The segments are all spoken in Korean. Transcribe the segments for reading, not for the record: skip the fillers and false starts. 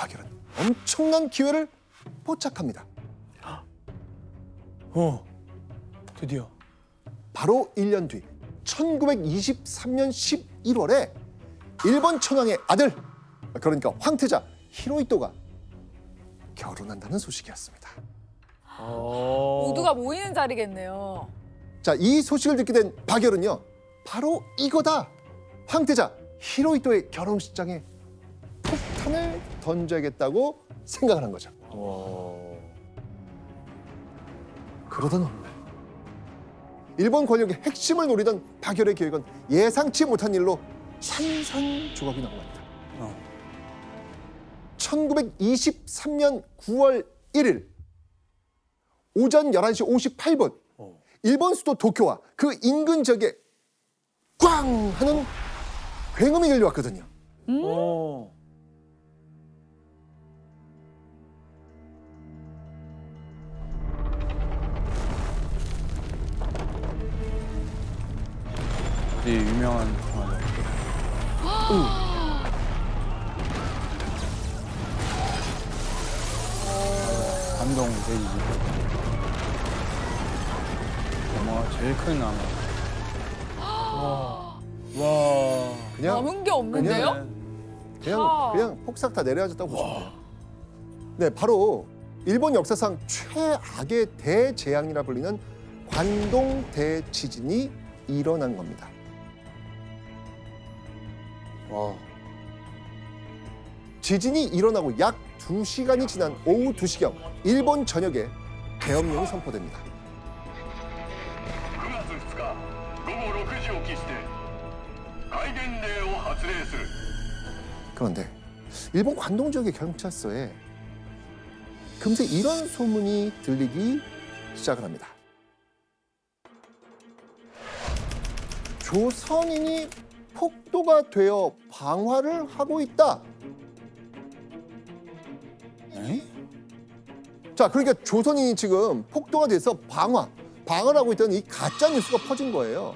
박열은 엄청난 기회를 포착합니다. 드디어. 바로 1년 뒤 1923년 11월에 일본 천황의 아들, 그러니까 황태자 히로히토가 결혼한다는 소식이었습니다. 모두가 모이는 자리겠네요. 자, 이 소식을 듣게 된 박열은요, 바로 이거다. 황태자 히로히토의 결혼식장에 폭탄을 던져야겠다고 생각을 한 거죠. 그러던 어느 날 일본 권력의 핵심을 노리던 박열의 계획은 예상치 못한 일로 산산조각이 나고 맙니다. 1923년 9월 1일 오전 11시 58분 일본 수도 도쿄와 그 인근 지역에 꽝 하는 굉음이 들려왔거든요. 되게 유명한 영화죠. 감동 대기지. 영화가 제일 큰 나무. 와. 그냥 남은 게 없는데요? 그냥 폭삭 다 내려앉았다고 보시면 돼요. 네, 바로 일본 역사상 최악의 대재앙이라 불리는 관동 대지진이 일어난 겁니다. 와. 지진이 일어나고 약 2시간이 지난 오후 2시경 일본 전역에 계엄령이 선포됩니다. 9月2日午後6時を期して戒厳令を発令する。 그런데 일본 관동 지역의 경찰서에 금세 이런 소문이 들리기 시작을 합니다. 조선인이 폭도가 되어 방화를 하고 있다. 에? 자, 그러니까 조선인이 지금 폭도가 돼서 방화를 하고 있다는 이 가짜 뉴스가 퍼진 거예요.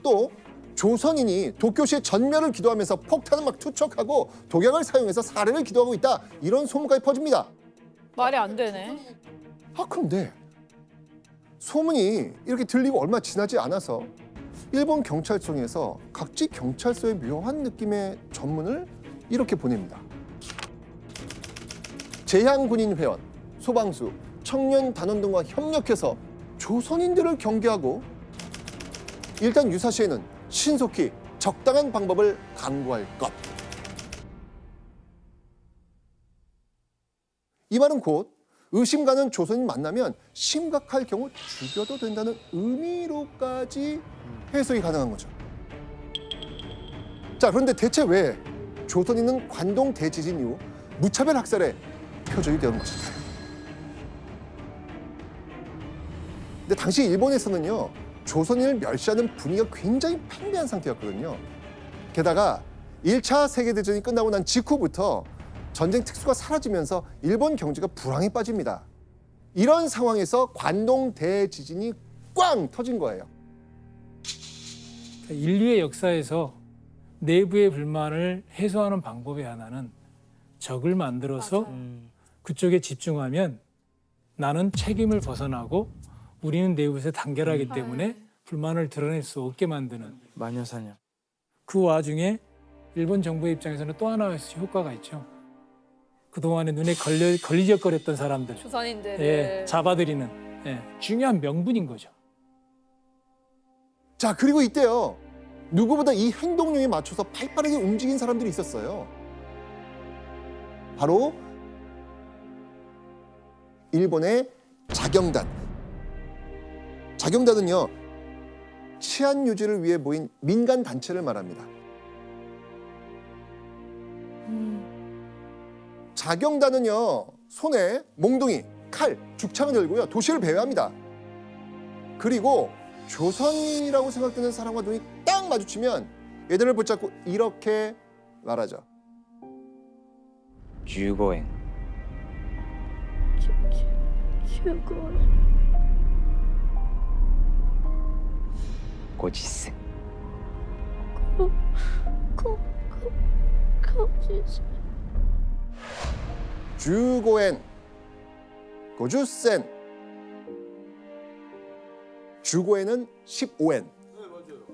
또 조선인이 도쿄시의 전멸을 기도하면서 폭탄을 막 투척하고 독약을 사용해서 살해를 기도하고 있다. 이런 소문까지 퍼집니다. 말이 안 되네. 그런데 소문이 이렇게 들리고 얼마 지나지 않아서 일본 경찰청에서 각지 경찰서의 묘한 느낌의 전문을 이렇게 보냅니다. 제향군인회원, 소방수, 청년단원 등과 협력해서 조선인들을 경계하고 일단 유사시에는 신속히 적당한 방법을 강구할 것. 이 말은 곧 의심 가는 조선인 만나면 심각할 경우 죽여도 된다는 의미로까지 해석이 가능한 거죠. 자, 그런데 대체 왜 조선인은 관동 대지진 이후 무차별 학살에 표적이 되는 것일까요? 근데 당시 일본에서는요, 조선인을 멸시하는 분위기가 굉장히 팽배한 상태였거든요. 게다가 1차 세계대전이 끝나고 난 직후부터 전쟁 특수가 사라지면서 일본 경제가 불황에 빠집니다. 이런 상황에서 관동 대지진이 꽝 터진 거예요. 인류의 역사에서 내부의 불만을 해소하는 방법의 하나는 적을 만들어서 그쪽에 집중하면 나는 책임을 벗어나고 우리는 내부에서 단결하기 때문에 불만을 드러낼 수 없게 만드는 마녀사냥. 그 와중에 일본 정부의 입장에서는 또 하나의 효과가 있죠. 그동안에 눈에 걸리적거렸던 사람들 조선인들을 잡아들이는 중요한 명분인 거죠. 자, 그리고 이때요, 누구보다 이 행동력에 맞춰서 발빠르게 움직인 사람들이 있었어요. 바로 일본의 자경단. 자경단은요, 치안 유지를 위해 모인 민간 단체를 말합니다. 자경단은요, 손에 몽둥이, 칼, 죽창을 들고요, 도시를 배회합니다. 그리고 조선인이라고 생각되는 사람과 눈이 딱 마주치면 얘들을 붙잡고 이렇게 말하죠. 15円15円50銭50銭 주고엔, 고주센. 주고엔은 15엔,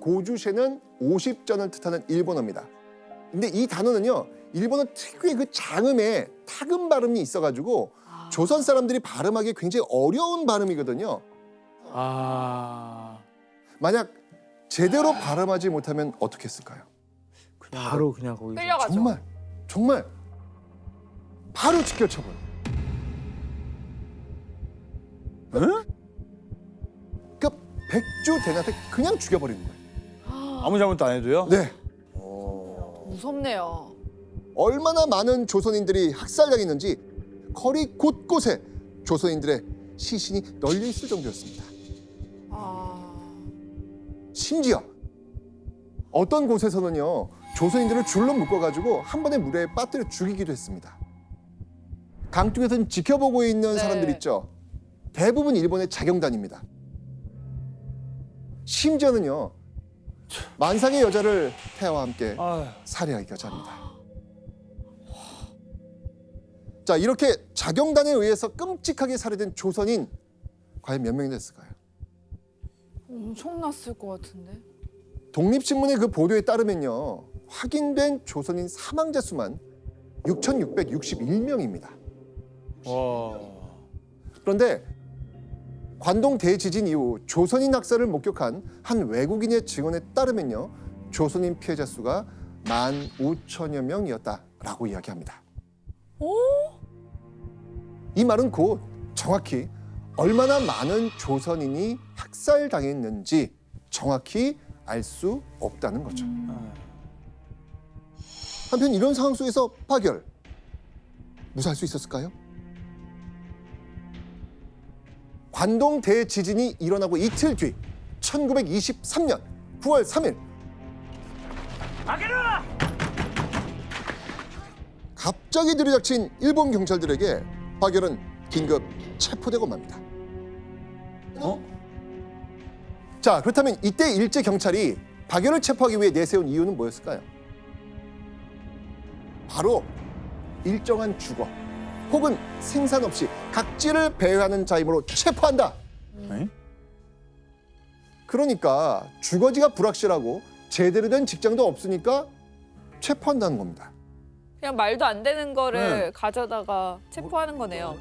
고주센은 50전을 뜻하는 일본어입니다. 근데 이 단어는요, 일본어 특유의 그 장음에 타금 발음이 있어가지고 조선 사람들이 발음하기 굉장히 어려운 발음이거든요. 아. 만약 제대로 발음하지 못하면 어떻게 했을까요? 바로 그냥 거기. 끌려가죠. 정말 바로 직결처분. 응? 그러니까 백주 대낮에 그냥 죽여버리는 거예요. 아무 잘못도 안 해도요? 네. 무섭네요. 얼마나 많은 조선인들이 학살당했는지 거리 곳곳에 조선인들의 시신이 널려 있을 정도였습니다. 아, 심지어 어떤 곳에서는요, 조선인들을 줄로 묶어가지고 한 번에 물에 빠뜨려 죽이기도 했습니다. 강둑에서는 지켜보고 있는 네. 사람들 있죠. 대부분 일본의 자경단입니다. 심지어는요, 만상의 여자를 태아와 함께 아휴. 살해하기까지 합니다. 자, 이렇게 자경단에 의해서 끔찍하게 살해된 조선인 과연 몇 명이 됐을까요? 엄청났을 것 같은데. 독립신문의 그 보도에 따르면요, 확인된 조선인 사망자 수만 6,661명입니다. 와. 그런데 관동 대지진 이후 조선인 학살을 목격한 한 외국인의 증언에 따르면요, 조선인 피해자 수가 15,000여 명이었다라고 이야기합니다. 오? 이 말은 곧 정확히 얼마나 많은 조선인이 학살당했는지 정확히 알 수 없다는 거죠. 한편 이런 상황 속에서 파결 무사할 수 있었을까요? 관동 대지진이 일어나고 이틀 뒤 1923년 9월 3일 갑자기 들이닥친 일본 경찰들에게 파결은 긴급 체포되고 맙니다. 어? 자, 그렇다면 이때 일제 경찰이 박열을 체포하기 위해 내세운 이유는 뭐였을까요? 바로 일정한 주거 혹은 생산 없이 각지를 배회하는 자임으로 체포한다. 네? 그러니까 주거지가 불확실하고 제대로 된 직장도 없으니까 체포한다는 겁니다. 그냥 말도 안 되는 거를 네. 가져다가 체포하는 거네요.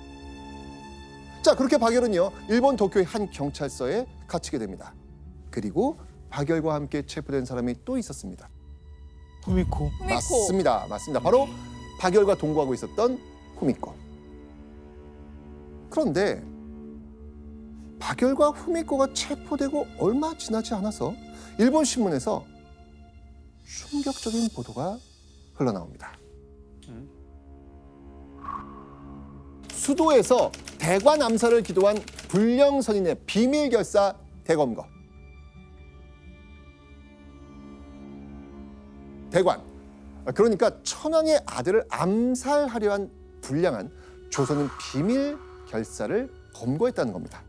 자, 그렇게 박열은요, 일본 도쿄의 한 경찰서에 갇히게 됩니다. 그리고 박열과 함께 체포된 사람이 또 있었습니다. 후미코. 후미코. 맞습니다. 바로 박열과 동거하고 있었던 후미코. 그런데 박열과 후미코가 체포되고 얼마 지나지 않아서 일본 신문에서 충격적인 보도가 흘러나옵니다. 수도에서 대관 암살을 기도한 불령 선인의 비밀 결사 대검거. 대관, 그러니까 천황의 아들을 암살하려 한 불량한 조선인 비밀 결사를 검거했다는 겁니다.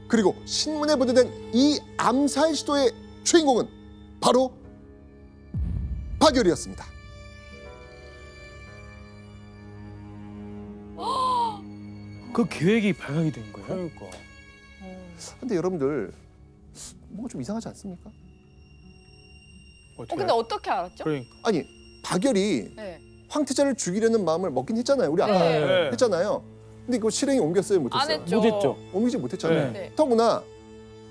그리고 신문에 보도된 이 암살 시도의 주인공은 바로 박열이었습니다. 그 계획이 발각이 된 거예요? 그러니까. 근데 여러분들 뭔가 좀 이상하지 않습니까? 근데 어떻게 알았죠? 그러니까. 아니, 박열이 네. 황태자를 죽이려는 마음을 먹긴 했잖아요. 우리 아까 네. 했잖아요. 근데 그거 실행이 옮겼어요, 안 못했어요? 했죠. 못했죠. 옮기지 못했잖아요. 네. 더구나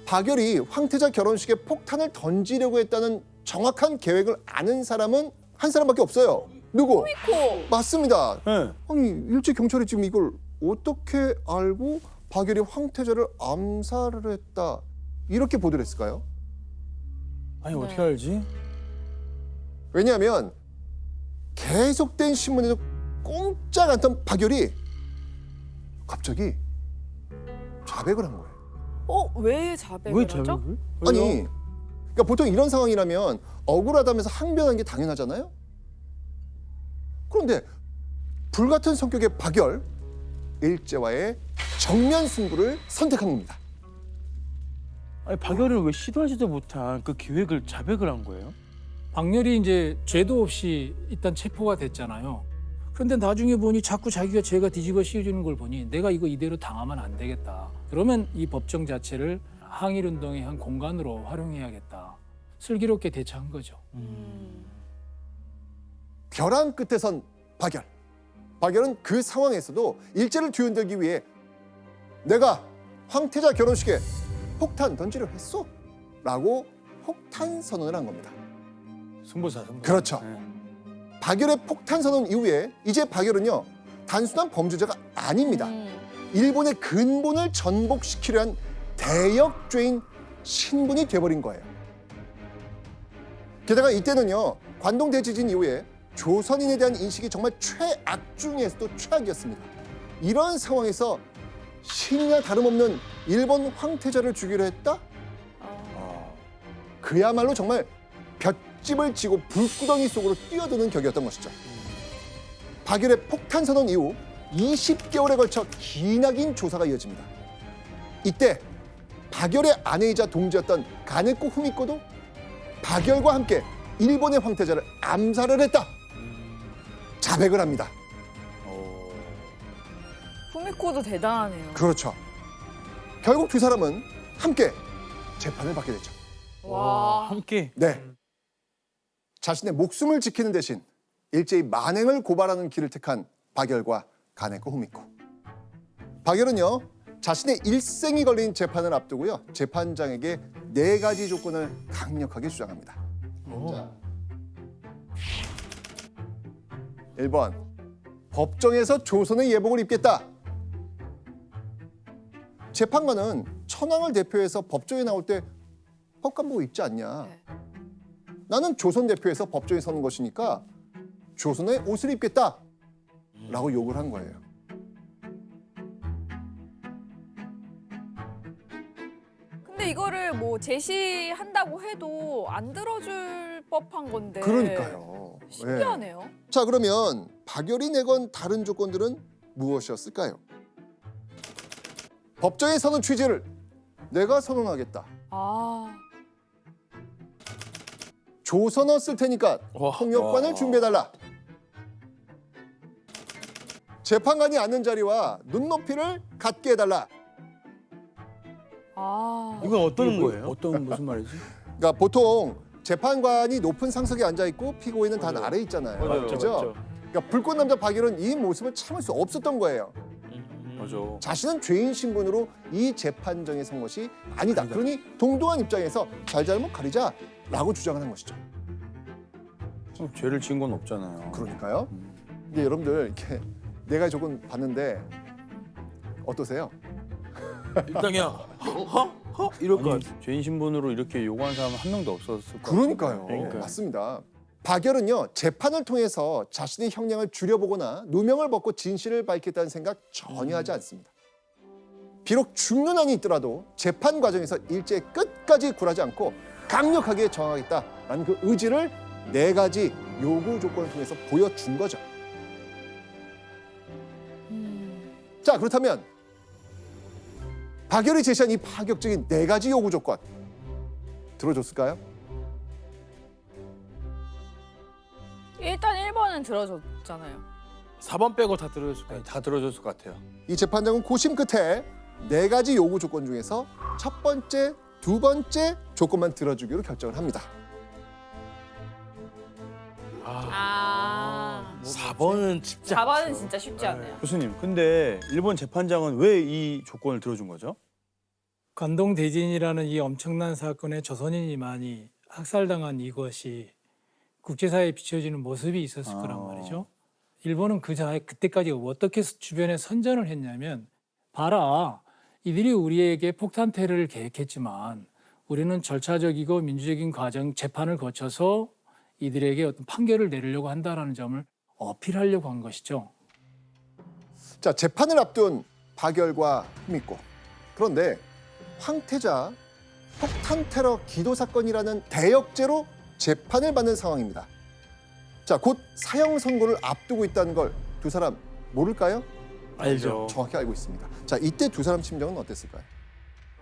박열이 황태자 결혼식에 폭탄을 던지려고 했다는 정확한 계획을 아는 사람은 한 사람밖에 없어요. 누구? 후미코. 맞습니다. 네. 아니, 일제 경찰이 지금 이걸 어떻게 알고 박열이 황태자를 암살을 했다 이렇게 보도를 했을까요? 아니 네. 어떻게 알지? 왜냐하면 계속된 신문에도 꼼짝 않던 박열이 갑자기 자백을 한 거예요. 왜 자백을 왜 하죠? 자백을? 아니, 그러니까 보통 이런 상황이라면 억울하다면서 항변하는 게 당연하잖아요. 그런데 불같은 성격의 박열, 일제와의 정면 승부를 선택한 겁니다. 아니 박열을 왜 시도하지도 못한 그 계획을 자백을 한 거예요? 박열이 이제 죄도 없이 일단 체포가 됐잖아요. 그런데 나중에 보니 자꾸 자기가 죄가 뒤집어 씌워지는 걸 보니 내가 이거 이대로 당하면 안 되겠다. 그러면 이 법정 자체를 항일운동의 한 공간으로 활용해야겠다. 슬기롭게 대처한 거죠. 벼랑 끝에 선 박열. 박열은 그 상황에서도 일제를 뒤흔들기 위해 내가 황태자 결혼식에 폭탄 던지려 했어? 라고 폭탄 선언을 한 겁니다. 승부사. 그렇죠. 박열의 폭탄 선언 이후에 이제 박열은요 단순한 범죄자가 아닙니다. 일본의 근본을 전복시키려 한 대역죄인 신분이 돼버린 거예요. 게다가 이때는요 관동 대지진 이후에 조선인에 대한 인식이 정말 최악 중에서도 최악이었습니다. 이런 상황에서 신이나 다름없는 일본 황태자를 죽이려 했다? 그야말로 정말 볏짚을 지고 불구덩이 속으로 뛰어드는 격이었던 것이죠. 박열의 폭탄 선언 이후 20개월에 걸쳐 기나긴 조사가 이어집니다. 이때 박열의 아내이자 동지였던 가네코 후미코도 박열과 함께 일본의 황태자를 암살을 했다. 자백을 합니다. 후미코도 대단하네요. 그렇죠. 결국 두 사람은 함께 재판을 받게 되죠. 와. 함께. 네. 자신의 목숨을 지키는 대신 일제히 만행을 고발하는 길을 택한 박열과 가네코 후미코. 박열은요 자신의 일생이 걸린 재판을 앞두고요 재판장에게 4가지 조건을 강력하게 주장합니다. 자, 1번 법정에서 조선의 예복을 입겠다. 재판관은 천황을 대표해서 법정에 나올 때 헛간복 입지 않냐. 네. 나는 조선 대표해서 법정에 서는 것이니까 조선의 옷을 입겠다 라고 욕을 한 거예요. 근데 이거를 뭐 제시한다고 해도 안 들어줄 법한 건데. 그러니까요. 신기하네요. 네. 자 그러면 박열이 내건 다른 조건들은 무엇이었을까요? 법정에 서는 취지를 내가 선언하겠다. 아. 조선어 쓸 테니까 와. 통역관을 준비해달라. 재판관이 앉는 자리와 눈높이를 같게 해달라. 아. 이건 어떤 이거 거예요? 어떤 무슨 말이지? 그러니까 보통 재판관이 높은 상석에 앉아 있고 피고인은 단 아래 있잖아요. 맞아요. 그죠? 그러니까 불꽃 남자 박열은 이 모습을 참을 수 없었던 거예요. 맞아. 자신은 죄인 신분으로 이 재판정에 선 것이 아니다. 그러니 동등한 입장에서 잘잘못 가리자라고 주장을 한 것이죠. 죄를 지은 건 없잖아요. 그러니까요. 근데 여러분들 이렇게 4가지 조건 봤는데 어떠세요? 일단 그냥 허 이럴 것 같아. 죄인 신분으로 이렇게 요구한 사람은 한 명도 없었을 것 그러니까요. 그러니까요. 맞습니다. 박열은요 재판을 통해서 자신의 형량을 줄여보거나 누명을 벗고 진실을 밝겠다는 생각 전혀 하지 않습니다. 비록 죽는 한이 있더라도 재판 과정에서 일제 끝까지 굴하지 않고 강력하게 저항하겠다라는 그 의지를 4가지 요구 조건을 통해서 보여준 거죠. 자 그렇다면 박열이 제시한 이 파격적인 4가지 요구 조건 들어줬을까요? 일단 1번은 들어줬잖아요. 4번 빼고 다 들어줬을 것 같아요. 다 들어줬을 것 같아요. 이 재판장은 고심 끝에 4가지 요구 조건 중에서 첫 번째, 두 번째 조건만 들어주기로 결정을 합니다. 아. 4번은 쉽지 4번은 진짜 쉽지 않네요. 교수님, 근데 일본 재판장은 왜 이 조건을 들어준 거죠? 관동 대진이라는 이 엄청난 사건에 조선인이 많이 학살당한 이것이 국제사회에 비춰지는 모습이 있었을 거란 말이죠. 일본은 그때까지 어떻게 주변에 선전을 했냐면 봐라, 이들이 우리에게 폭탄 테러를 계획했지만 우리는 절차적이고 민주적인 과정, 재판을 거쳐서 이들에게 어떤 판결을 내리려고 한다라는 점을 어필하려고 한 것이죠. 자, 재판을 앞둔 박열과 후미코. 그런데 황태자 폭탄 테러 기도 사건이라는 대역죄로 재판을 받는 상황입니다. 자, 곧 사형 선고를 앞두고 있다는 걸 두 사람 모를까요? 알죠. 정확히 알고 있습니다. 자, 이때 두 사람 심정은 어땠을까요?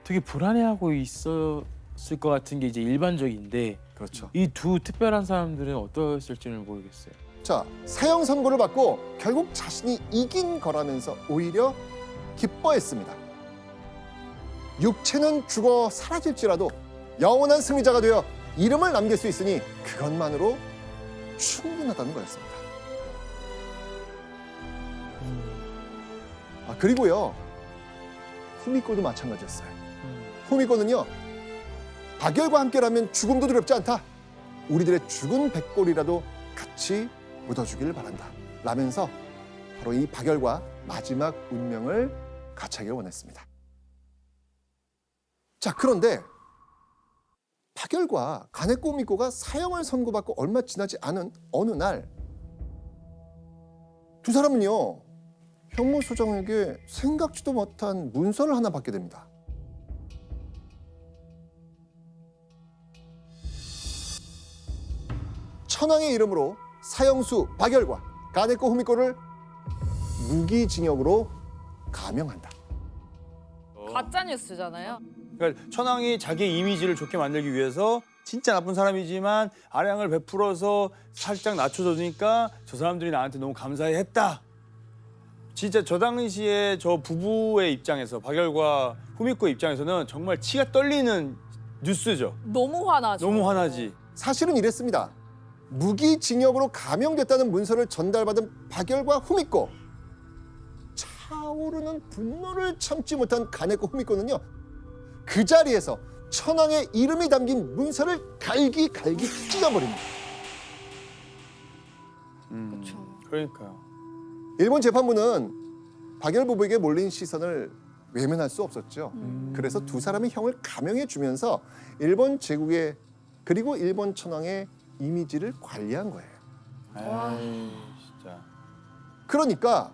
되게 불안해하고 있었을 것 같은 게 이제 일반적인데 그렇죠. 이 두 특별한 사람들은 어떠했을지는 모르겠어요. 자, 사형 선고를 받고 결국 자신이 이긴 거라면서 오히려 기뻐했습니다. 육체는 죽어 사라질지라도 영원한 승리자가 되어 이름을 남길 수 있으니 그것만으로 충분하다는 거였습니다. 그리고요, 후미코도 마찬가지였어요. 후미코는요, 박열과 함께라면 죽음도 두렵지 않다. 우리들의 죽은 백골이라도 같이 묻어주기를 바란다. 라면서 바로 이 박열과 마지막 운명을 같이 하길 원했습니다. 자, 그런데 박열과 가네코 후미코가 사형을 선고받고 얼마 지나지 않은 어느 날 두 사람은요, 형무소장에게 생각지도 못한 문서를 하나 받게 됩니다. 천황의 이름으로 사형수 박열과 가네코 후미코를 무기징역으로 감형한다. 가짜 뉴스잖아요. 그러니까 천황이 자기의 이미지를 좋게 만들기 위해서 진짜 나쁜 사람이지만 아량을 베풀어서 살짝 낮춰주니까 저 사람들이 나한테 너무 감사해했다. 진짜 저 당시에 저 부부의 입장에서 박열과 후미코의 입장에서는 정말 치가 떨리는 뉴스죠. 너무 화나죠. 너무 화나지. 사실은 이랬습니다. 무기징역으로 감형됐다는 문서를 전달받은 박열과 후미코. 차오르는 분노를 참지 못한 가네코 후미코는요, 그 자리에서 천황의 이름이 담긴 문서를 갈기갈기 찢어버립니다. 그러니까요. 일본 재판부는 박열 부부에게 몰린 시선을 외면할 수 없었죠. 그래서 두 사람의 형을 감형해 주면서 일본 제국의 그리고 일본 천황의 이미지를 관리한 거예요. 에이, 진짜. 그러니까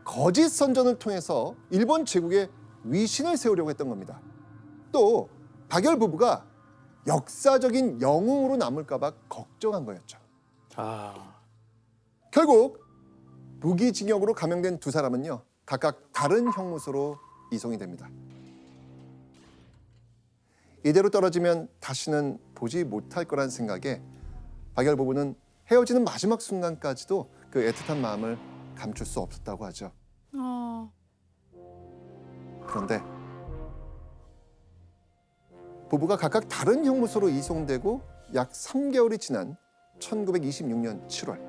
거짓 선전을 통해서 일본 제국에 위신을 세우려고 했던 겁니다. 또 박열 부부가 역사적인 영웅으로 남을까 봐 걱정한 거였죠. 결국 무기징역으로 감형된 두 사람은요, 각각 다른 형무소로 이송이 됩니다. 이대로 떨어지면 다시는 보지 못할 거란 생각에 박열 부부는 헤어지는 마지막 순간까지도 그 애틋한 마음을 감출 수 없었다고 하죠. 그런데 부부가 각각 다른 형무소로 이송되고 약 3개월이 지난 1926년 7월,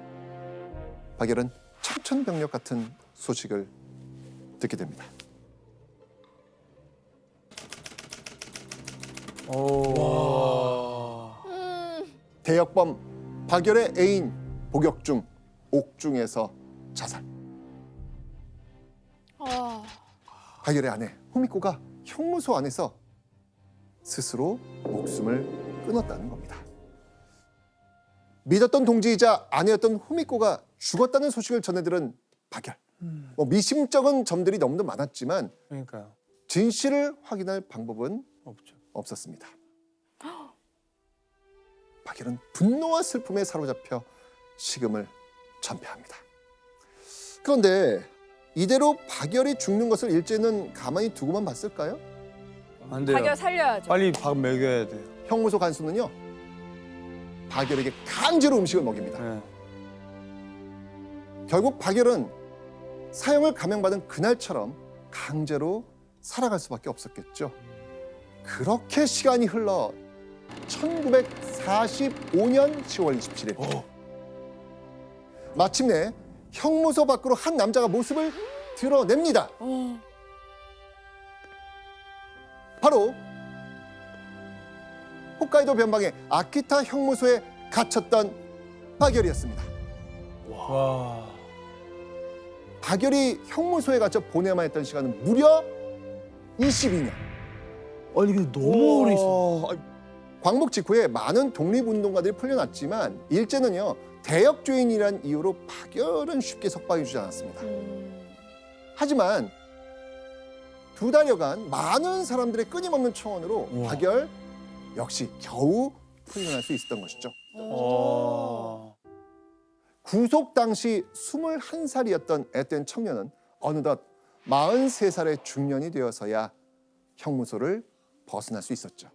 박열은 청천벽력 같은 소식을 듣게 됩니다. 대역범 박열의 애인 복역중 옥중에서 자살. 박열의 아내 후미코가 형무소 안에서 스스로 목숨을 끊었다는 겁니다. 믿었던 동지이자 아내였던 후미코가 죽었다는 소식을 전해들은 박열. 미심쩍은 점들이 너무도 많았지만 그러니까요. 진실을 확인할 방법은 없죠. 없었습니다. 박열은 분노와 슬픔에 사로잡혀 식음을 전폐합니다. 그런데 이대로 박열이 죽는 것을 일제는 가만히 두고만 봤을까요? 안 돼요. 박열 살려야죠. 빨리 밥 먹여야 돼요. 형무소 간수는요, 박열에게 강제로 음식을 먹입니다. 네. 결국 박열은 사형을 감형받은 그날처럼 강제로 살아갈 수밖에 없었겠죠. 그렇게 시간이 흘러 1945년 10월 27일 마침내 형무소 밖으로 한 남자가 모습을 드러냅니다. 바로 홋카이도 변방의 아키타 형무소에 갇혔던 박열이었습니다. 와. 박열이 형무소에 갇혀 보내야만 했던 시간은 무려 22년. 아니 근데 너무 오래 있어. 광복 직후에 많은 독립운동가들이 풀려났지만 일제는요, 대역죄인이란 이유로 박열은 쉽게 석방해주지 않았습니다. 하지만 두 달여간 많은 사람들의 끊임없는 청원으로 박열 역시 겨우 풀려날 수 있었던 것이죠. 구속 당시 21살이었던 앳된 청년은 어느덧 43살의 중년이 되어서야 형무소를 벗어날 수 있었죠.